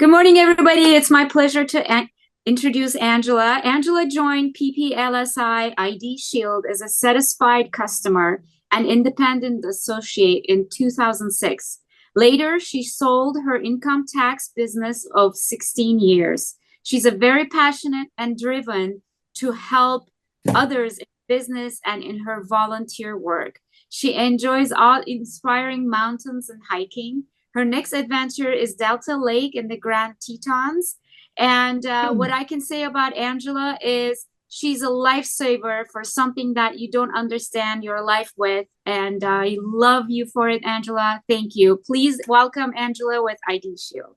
Good morning, everybody. It's my pleasure to introduce Angela. Angela joined PPLSI ID Shield as a satisfied customer and independent associate in 2006. Later, she sold her income tax business of 16 years. She's a very passionate and driven to help others in business and in her volunteer work. She enjoys awe-inspiring mountains and hiking. Her next adventure is Delta Lake in the Grand Tetons. And what I can say about Angela is she's a lifesaver for something that you don't understand your life with. And I love you for it, Angela. Thank you. Please welcome Angela with ID Shield.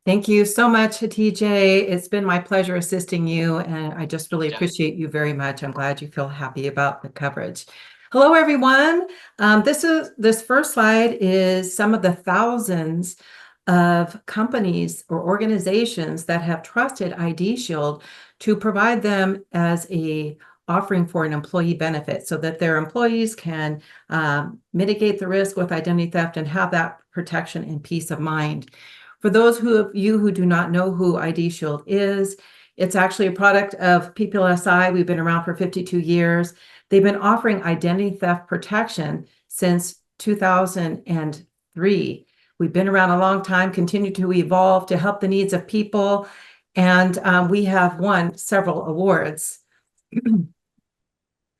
Thank you so much, Hatice. It's been my pleasure assisting you, and I just really appreciate you very much. I'm glad you feel happy about the coverage. Hello, everyone. This first slide is some of the thousands of companies or organizations that have trusted ID Shield to provide them as a offering for an employee benefit so that their employees can mitigate the risk with identity theft and have that protection and peace of mind. For those of you who do not know who ID Shield is, it's actually a product of PPLSI. We've been around for 52 years. They've been offering identity theft protection since 2003. We've been around a long time, continue to evolve to help the needs of people, and we have won several awards.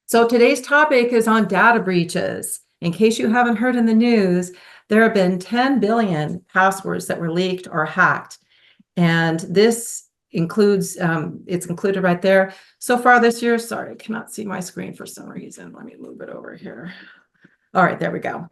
So today's topic is on data breaches. In case you haven't heard in the news, there have been 10 billion passwords that were leaked or hacked. And this includes, it's included right there. So far this year, sorry, I cannot see my screen for some reason. Let me move it over here. All right, there we go.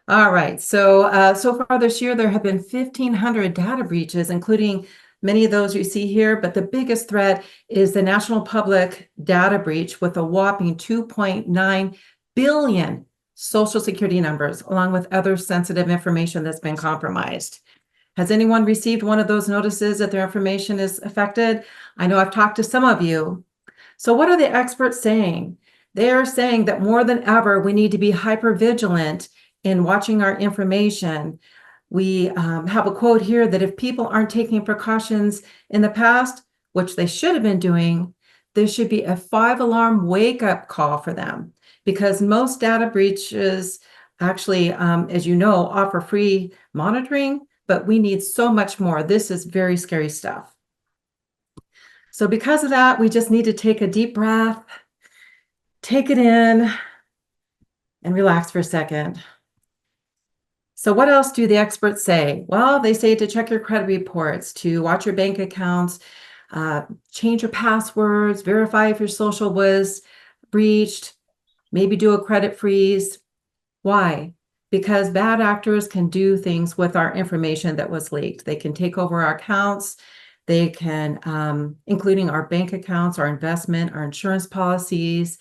All right, so so far this year, there have been 1,500 data breaches, including many of those you see here, but the biggest threat is the national public data breach with a whopping 2.9 billion Social Security numbers, along with other sensitive information that's been compromised. Has anyone received one of those notices that their information is affected? I know I've talked to some of you. So what are the experts saying? They are saying that more than ever, we need to be hyper-vigilant in watching our information. We have a quote here that if people aren't taking precautions in the past, which they should have been doing, there should be a 5-alarm wake-up call for them, because most data breaches actually, as you know, offer free monitoring, but we need so much more. This is very scary stuff. So because of that, we just need to take a deep breath, take it in, and relax for a second. So what else do the experts say? Well, they say to check your credit reports, to watch your bank accounts, change your passwords, verify if your social was breached, maybe do a credit freeze. Why? Because bad actors can do things with our information that was leaked. They can take over our accounts. They can, including our bank accounts, our investment, our insurance policies,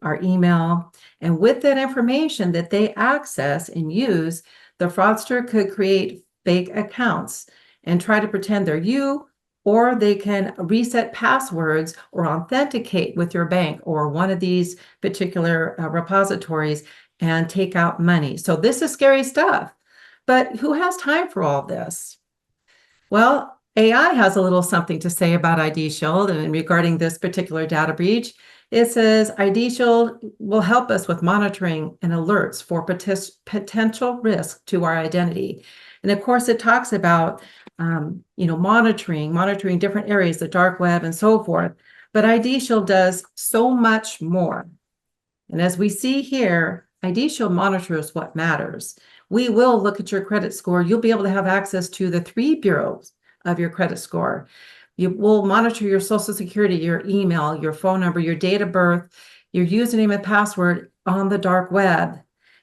our email. And with that information that they access and use, the fraudster could create fake accounts and try to pretend they're you, or they can reset passwords or authenticate with your bank or one of these particular repositories and take out money. So this is scary stuff. But who has time for all this? Well, AI has a little something to say about ID Shield, and regarding this particular data breach, it says ID Shield will help us with monitoring and alerts for potential risk to our identity. And of course, it talks about monitoring different areas, the dark web and so forth. But ID Shield does so much more. And as we see here, ID Shield monitors what matters. We will look at your credit score. You'll be able to have access to the 3 bureaus of your credit score. You will monitor your Social Security, your email, your phone number, your date of birth, your username and password on the dark web.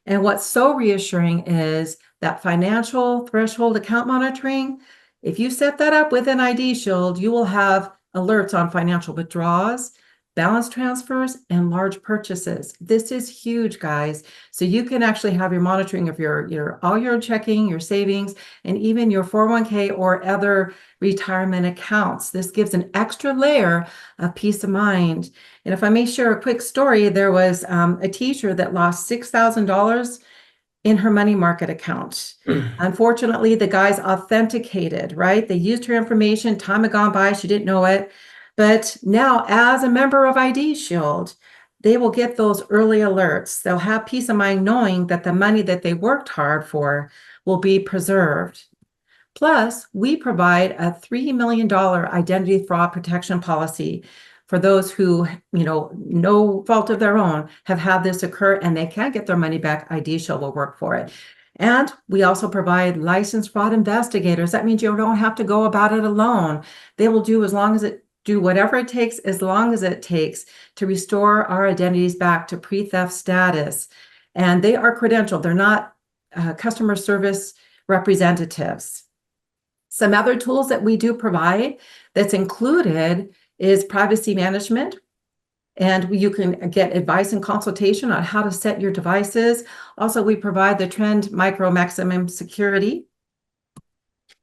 And what's so reassuring is that financial threshold account monitoring. If you set that up with an ID Shield, you will have alerts on financial withdrawals, balance transfers, and large purchases. This is huge, guys. So you can actually have your monitoring of all your checking, your savings, and even your 401k or other retirement accounts. This gives an extra layer of peace of mind. And if I may share a quick story, there was a teacher that lost $6,000 in her money market account. Unfortunately, the guy's authenticated, right? They used her information, time had gone by, she didn't know it. But now, as a member of ID Shield, they will get those early alerts. They'll have peace of mind knowing that the money that they worked hard for will be preserved. Plus, we provide a $3 million identity fraud protection policy for those who, no fault of their own, have had this occur and they can't get their money back. ID Shield will work for it. And we also provide licensed fraud investigators. That means you don't have to go about it alone. They will do whatever it takes, as long as it takes, to restore our identities back to pre-theft status. And they are credentialed. They're not customer service representatives. Some other tools that we do provide that's included is privacy management. And you can get advice and consultation on how to set your devices. Also, we provide the Trend Micro Maximum Security,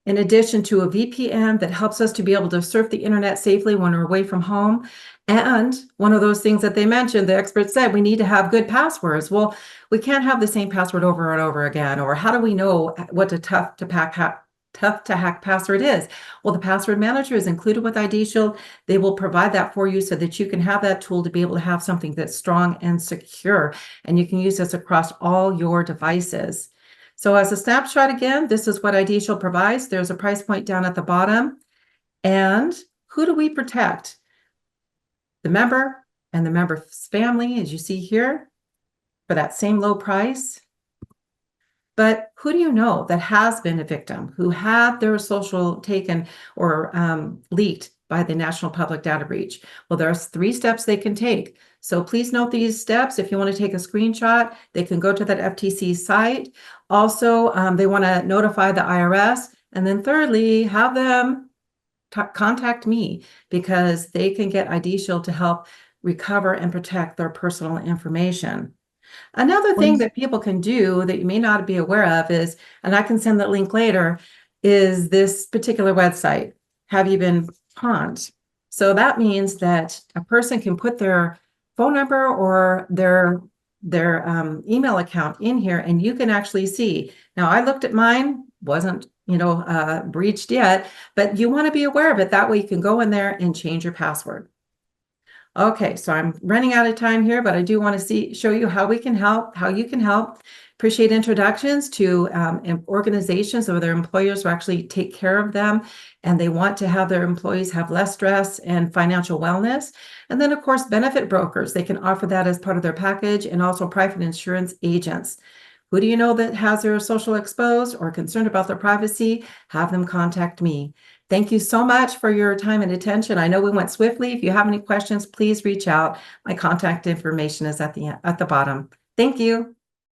in addition to a VPN that helps us to be able to surf the internet safely when we're away from home. And one of those things that they mentioned, the experts said, we need to have good passwords. Well, we can't have the same password over and over again. Or how do we know what a tough to hack password is? Well, the password manager is included with ID Shield. They will provide that for you so that you can have that tool to be able to have something that's strong and secure. And you can use this across all your devices. So as a snapshot again, this is what ID Shield provides. There's a price point down at the bottom. And who do we protect? The member and the member's family, as you see here, for that same low price. But who do you know that has been a victim, who had their social taken or leaked by the National Public Data Breach? Well, there's 3 steps they can take. So please note these steps. If you want to take a screenshot, they can go to that FTC site. Also, they want to notify the IRS. And then thirdly, have them contact me, because they can get ID Shield to help recover and protect their personal information. Another thing that people can do that you may not be aware of is, and I can send that link later, is this particular website, Have You Been Pawned? So that means that a person can put their phone number or their email account in here, and you can actually see. Now, I looked at mine, wasn't breached yet, but you want to be aware of it. That way you can go in there and change your password. Okay, so I'm running out of time here, but I do want to show you how we can help, how you can help. Appreciate introductions to organizations or their employers who actually take care of them, and they want to have their employees have less stress and financial wellness. And then, of course, benefit brokers. They can offer that as part of their package, and also private insurance agents. Who do you know that has their social exposed or concerned about their privacy? Have them contact me. Thank you so much for your time and attention. I know we went swiftly. If you have any questions, please reach out. My contact information is at the bottom. Thank you.